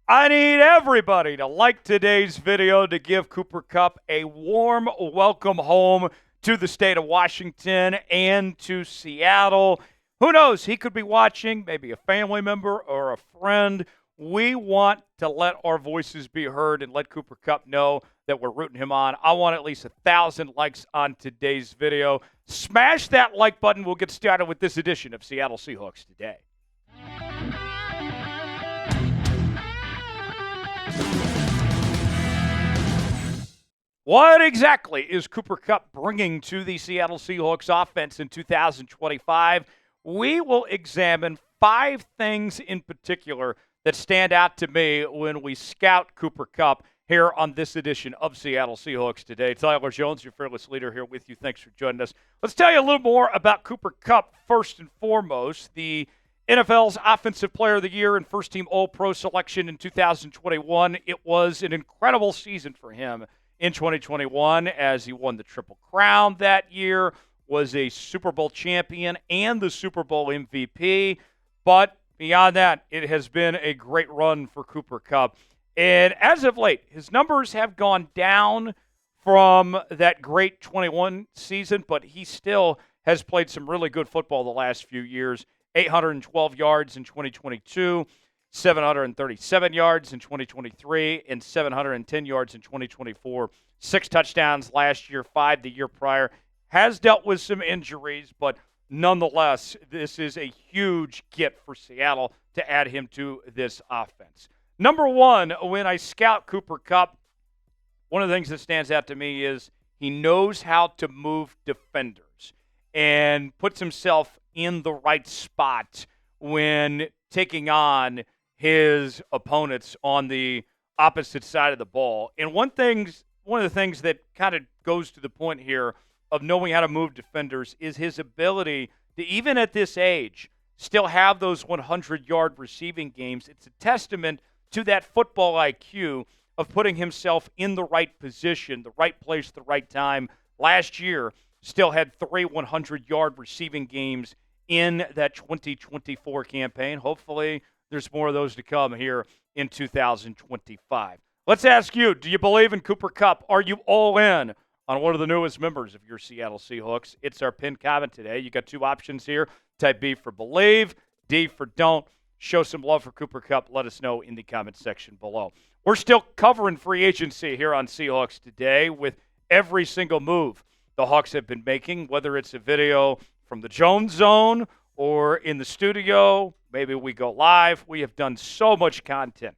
I need everybody to like today's video to give Cooper Kupp a warm welcome home to the state of Washington and to Seattle. Who knows? He could be watching, maybe a family member or a friend. We want to let our voices be heard and let Cooper Kupp know that we're rooting him on. I want at least 1,000 likes on today's video. Smash that like button. We'll get started with this edition of Seattle Seahawks Today. What exactly is Cooper Kupp bringing to the Seattle Seahawks offense in 2025? We will examine 5 things in particular that stand out to me when we scout Cooper Kupp here on this edition of Seattle Seahawks Today. Tyler Jones, your fearless leader, here with you. Thanks for joining us. Let's tell you a little more about Cooper Kupp first and foremost. The NFL's Offensive Player of the Year and first-team All-Pro selection in 2021. It was an incredible season for him in 2021 as he won the Triple Crown that year, was a Super Bowl champion and the Super Bowl MVP. But beyond that, it has been a great run for Cooper Kupp. And as of late, his numbers have gone down from that great 21 season, but he still has played some really good football the last few years. 812 yards in 2022. 737 yards in 2023 and 710 yards in 2024. 6 touchdowns last year, 5 the year prior. Has dealt with some injuries, but nonetheless, this is a huge get for Seattle to add him to this offense. Number one, when I scout Cooper Kupp, one of the things that stands out to me is he knows how to move defenders and puts himself in the right spot when taking on his opponents on the opposite side of the ball. And one of the things that kind of goes to the point here of knowing how to move defenders is his ability to, even at this age, still have those 100-yard receiving games. It's a testament to that football IQ of putting himself in the right position, the right place, the right time. Last year, still had 3 100-yard receiving games in that 2024 campaign. Hopefully, there's more of those to come here in 2025. Let's ask you, do you believe in Cooper Kupp? Are you all in on one of the newest members of your Seattle Seahawks? It's our pinned comment today. You got 2 options here. Type B for believe, D for don't. Show some love for Cooper Kupp. Let us know in the comment section below. We're still covering free agency here on Seahawks Today with every single move the Hawks have been making, whether it's a video from the Jones Zone or in the studio. Maybe we go live. We have done so much content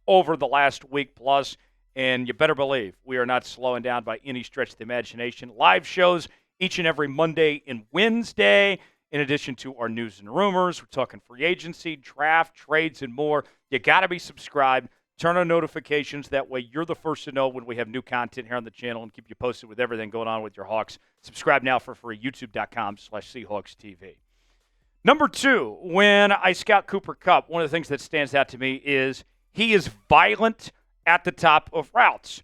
over the last week plus, and you better believe we are not slowing down by any stretch of the imagination. Live shows each and every Monday and Wednesday, in addition to our news and rumors. We're talking free agency, draft, trades, and more. You got to be subscribed. Turn on notifications. That way you're the first to know when we have new content here on the channel and keep you posted with everything going on with your Hawks. Subscribe now for free, youtube.com/SeahawksTV. Number 2, when I scout Cooper Kupp, one of the things that stands out to me is he is violent at the top of routes.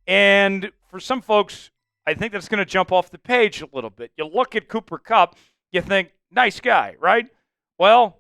And for some folks, I think that's going to jump off the page a little bit. You look at Cooper Kupp, you think, nice guy, right? Well,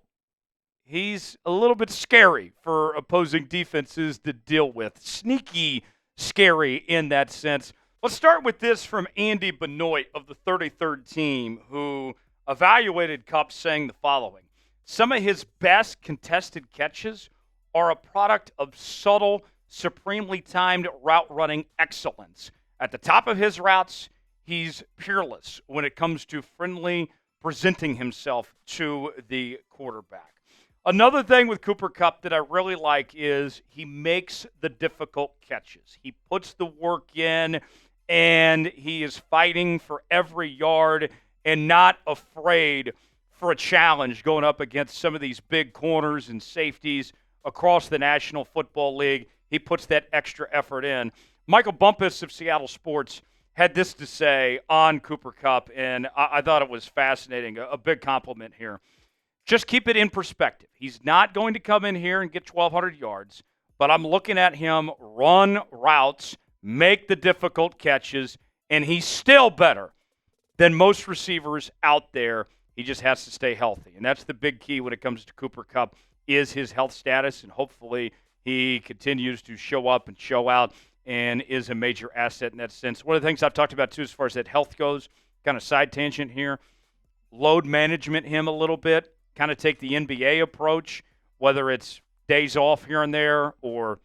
he's a little bit scary for opposing defenses to deal with. Sneaky scary in that sense. Let's start with this from Andy Benoit of the 33rd team, who evaluated Kupp, saying the following: some of his best contested catches are a product of subtle, supremely timed route running excellence. At the top of his routes, he's peerless when it comes to friendly presenting himself to the quarterback. Another thing with Cooper Kupp that I really like is he makes the difficult catches. He puts the work in, and he is fighting for every yard and not afraid for a challenge going up against some of these big corners and safeties across the National Football League. He puts that extra effort in. Michael Bumpus of Seattle Sports had this to say on Cooper Kupp, and I thought it was fascinating. A big compliment here. Just keep it in perspective. He's not going to come in here and get 1,200 yards, but I'm looking at him run routes, make the difficult catches, and he's still better than most receivers out there. He just has to stay healthy, and that's the big key when it comes to Cooper Kupp is his health status, and hopefully he continues to show up and show out and is a major asset in that sense. One of the things I've talked about, too, as far as that health goes, kind of side tangent here, load management him a little bit, kind of take the NBA approach, whether it's days off here and there or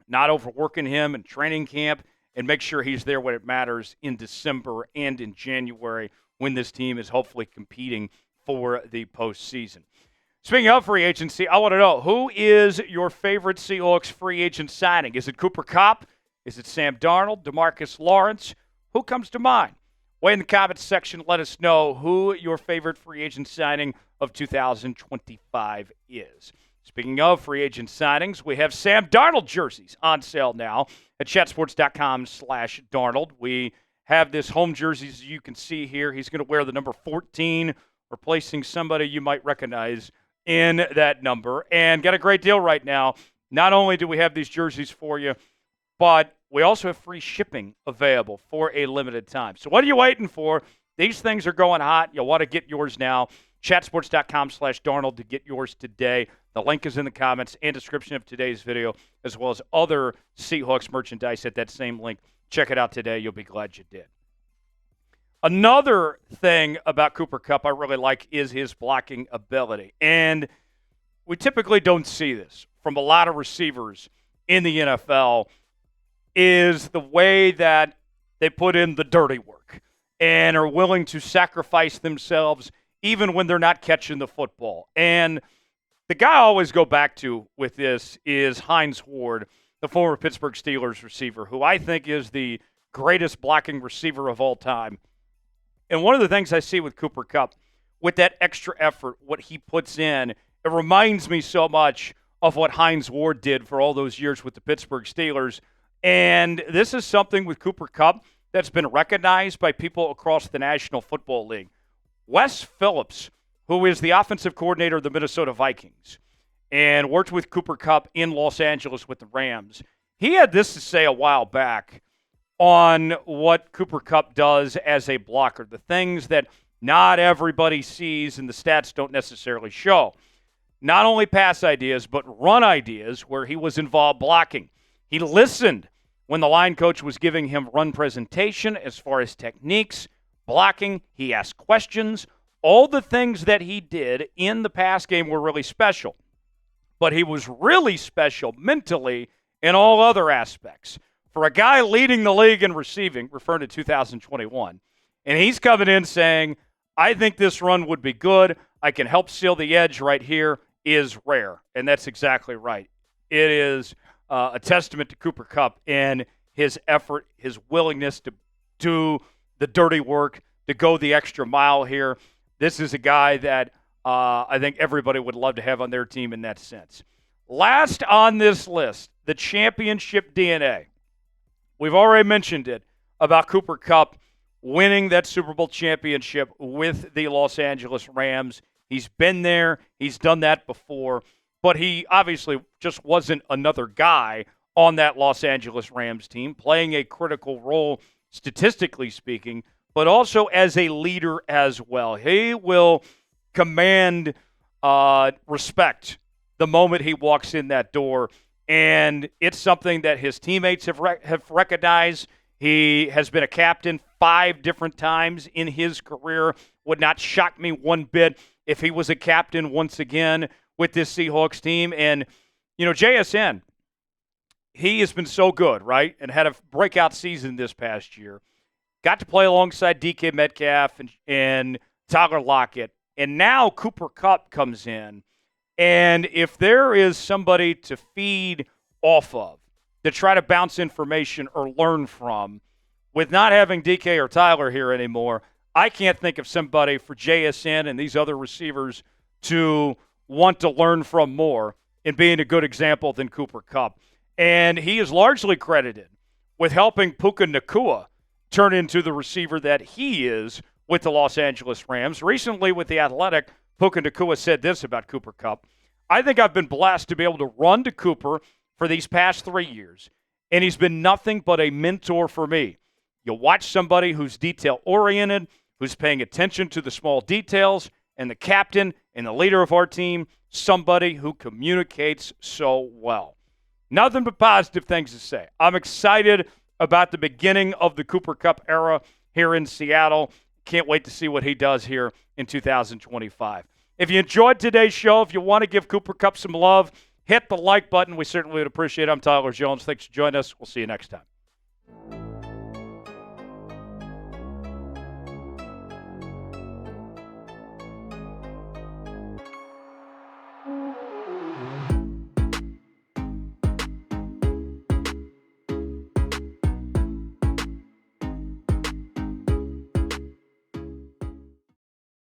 not overworking him in training camp, and make sure he's there when it matters in December and in January when this team is hopefully competing for the postseason. Speaking of free agency, I want to know, who is your favorite Seahawks free agent signing? Is it Cooper Kupp? Is it Sam Darnold? DeMarcus Lawrence? Who comes to mind? Way in the comments section, let us know who your favorite free agent signing of 2025 is. Speaking of free agent signings, we have Sam Darnold jerseys on sale now at chatsports.com/Darnold. We have this home jersey, as you can see here. He's going to wear the number 14, replacing somebody you might recognize in that number. And got a great deal right now. Not only do we have these jerseys for you, but we also have free shipping available for a limited time. So what are you waiting for? These things are going hot. You'll want to get yours now. Chatsports.com/Darnold to get yours today. The link is in the comments and description of today's video, as well as other Seahawks merchandise at that same link. Check it out today. You'll be glad you did. Another thing about Cooper Kupp I really like is his blocking ability. And we typically don't see this from a lot of receivers in the NFL, is the way that they put in the dirty work and are willing to sacrifice themselves even when they're not catching the football. And the guy I always go back to with this is Hines Ward, the former Pittsburgh Steelers receiver, who I think is the greatest blocking receiver of all time. And one of the things I see with Cooper Kupp, with that extra effort, what he puts in, it reminds me so much of what Hines Ward did for all those years with the Pittsburgh Steelers. And this is something with Cooper Kupp that's been recognized by people across the National Football League. Wes Phillips, who is the offensive coordinator of the Minnesota Vikings and worked with Cooper Kupp in Los Angeles with the Rams, he had this to say a while back on what Cooper Kupp does as a blocker, the things that not everybody sees and the stats don't necessarily show. Not only pass ideas, but run ideas where he was involved blocking. He listened when the line coach was giving him run presentation as far as techniques, blocking. He asked questions. All the things that he did in the pass game were really special. But he was really special mentally in all other aspects. For a guy leading the league in receiving, referring to 2021, and he's coming in saying, I think this run would be good. I can help seal the edge right here, is rare. And that's exactly right. It is a testament to Cooper Kupp and his effort, his willingness to do the dirty work, to go the extra mile here. This is a guy that I think everybody would love to have on their team in that sense. Last on this list, the championship DNA. We've already mentioned it about Cooper Kupp winning that Super Bowl championship with the Los Angeles Rams. He's been there. He's done that before. But he obviously just wasn't another guy on that Los Angeles Rams team, playing a critical role, statistically speaking, but also as a leader as well. He will command respect the moment he walks in that door, and it's something that his teammates have recognized. He has been a captain 5 different times in his career. Would not shock me one bit if he was a captain once again with this Seahawks team. And, you know, JSN, he has been so good, right, and had a breakout season this past year. Got to play alongside DK Metcalf and Tyler Lockett. And now Cooper Kupp comes in. And if there is somebody to feed off of, to try to bounce information or learn from, with not having DK or Tyler here anymore, I can't think of somebody for JSN and these other receivers to want to learn from more in being a good example than Cooper Kupp. And he is largely credited with helping Puka Nacua turn into the receiver that he is with the Los Angeles Rams. Recently with The Athletic, Puka Nacua said this about Cooper Kupp. I think I've been blessed to be able to run to Cooper for these past 3 years, and he's been nothing but a mentor for me. You watch somebody who's detail-oriented, who's paying attention to the small details, and the captain and the leader of our team, somebody who communicates so well. Nothing but positive things to say. I'm excited about the beginning of the Cooper Kupp era here in Seattle. Can't wait to see what he does here in 2025. If you enjoyed today's show, if you want to give Cooper Kupp some love, hit the like button. We certainly would appreciate it. I'm Tyler Jones. Thanks for joining us. We'll see you next time.